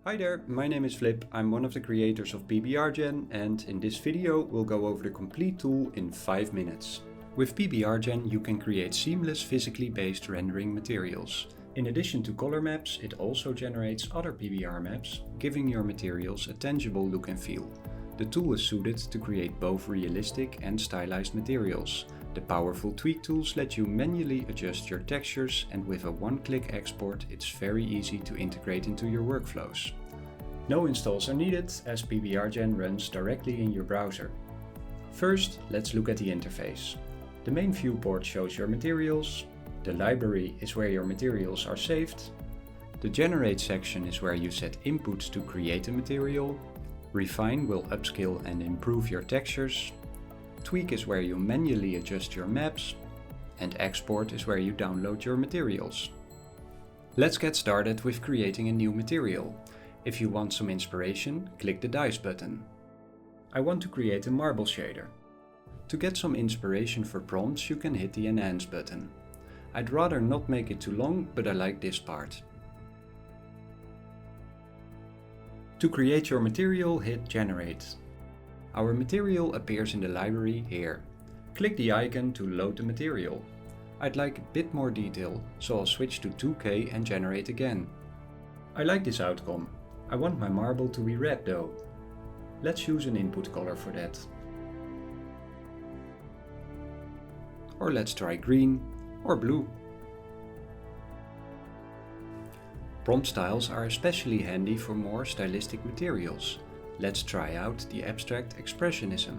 Hi there, my name is Flip, I'm one of the creators of PBRgen, and in this video we'll go over the complete tool in 5 minutes. With PBRgen you can create seamless physically based rendering materials. In addition to color maps, it also generates other PBR maps, giving your materials a tangible look and feel. The tool is suited to create both realistic and stylized materials. The powerful tweak tools let you manually adjust your textures, and with a one-click export it's very easy to integrate into your workflows. No installs are needed as PBRgen runs directly in your browser. First, let's look at the interface. The main viewport shows your materials. The library is where your materials are saved. The generate section is where you set inputs to create a material. Refine will upscale and improve your textures. Tweak is where you manually adjust your maps, and export is where you download your materials. Let's get started with creating a new material. If you want some inspiration, click the dice button. I want to create a marble shader. To get some inspiration for prompts, you can hit the enhance button. I'd rather not make it too long, but I like this part. To create your material, hit generate. Our material appears in the library here. Click the icon to load the material. I'd like a bit more detail, so I'll switch to 2K and generate again. I like this outcome. I want my marble to be red though. Let's use an input color for that. Or let's try green or blue. Prompt styles are especially handy for more stylistic materials. Let's try out the abstract expressionism,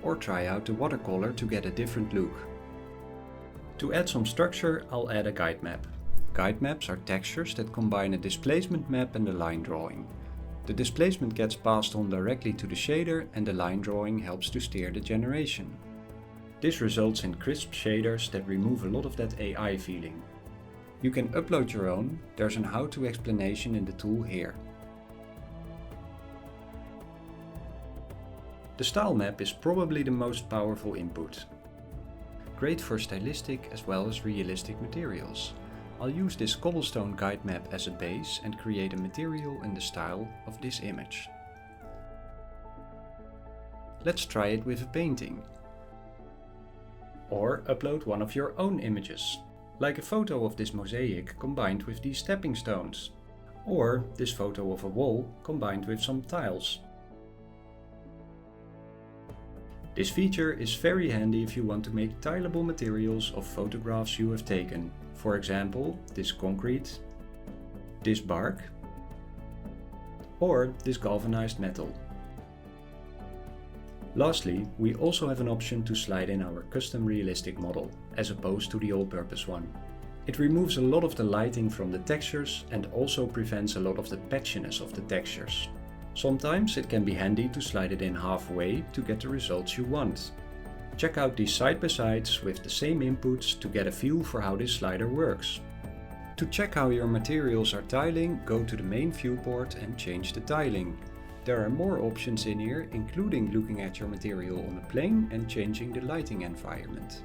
or try out the watercolor to get a different look. To add some structure, I'll add a guide map. Guide maps are textures that combine a displacement map and a line drawing. The displacement gets passed on directly to the shader, and the line drawing helps to steer the generation. This results in crisp shaders that remove a lot of that AI feeling. You can upload your own. There's an how-to explanation in the tool here. The style map is probably the most powerful input. Great for stylistic as well as realistic materials. I'll use this cobblestone guide map as a base and create a material in the style of this image. Let's try it with a painting. Or upload one of your own images, like a photo of this mosaic combined with these stepping stones. Or this photo of a wall combined with some tiles. This feature is very handy if you want to make tileable materials of photographs you have taken. For example, this concrete, this bark, or this galvanized metal. Lastly, we also have an option to slide in our custom realistic model, as opposed to the all-purpose one. It removes a lot of the lighting from the textures and also prevents a lot of the patchiness of the textures. Sometimes it can be handy to slide it in halfway to get the results you want. Check out these side-by-sides with the same inputs to get a feel for how this slider works. To check how your materials are tiling, go to the main viewport and change the tiling. There are more options in here, including looking at your material on a plane and changing the lighting environment.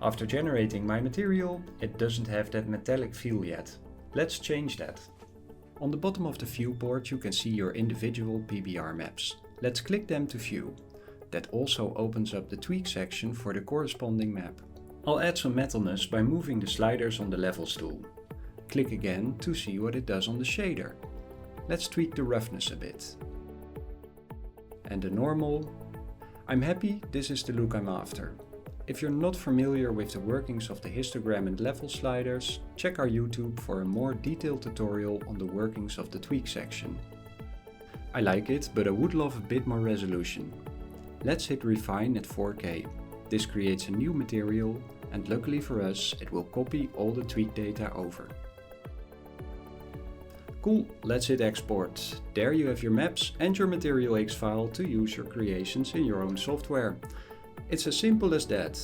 After generating my material, it doesn't have that metallic feel yet. Let's change that. On the bottom of the viewport you can see your individual PBR maps. Let's click them to view. That also opens up the tweak section for the corresponding map. I'll add some metalness by moving the sliders on the levels tool. Click again to see what it does on the shader. Let's tweak the roughness a bit. And the normal. I'm happy, this is the look I'm after. If you're not familiar with the workings of the histogram and level sliders, check our YouTube for a more detailed tutorial on the workings of the tweak section. I like it, but I would love a bit more resolution. Let's hit refine at 4K. This creates a new material, and luckily for us, it will copy all the tweak data over. Cool, let's hit export. There you have your maps and your material X file to use your creations in your own software. It's as simple as that.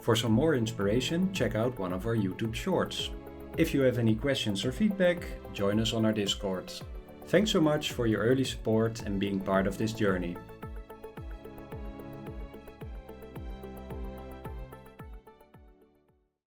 For some more inspiration, check out one of our YouTube shorts. If you have any questions or feedback, join us on our Discord. Thanks so much for your early support and being part of this journey.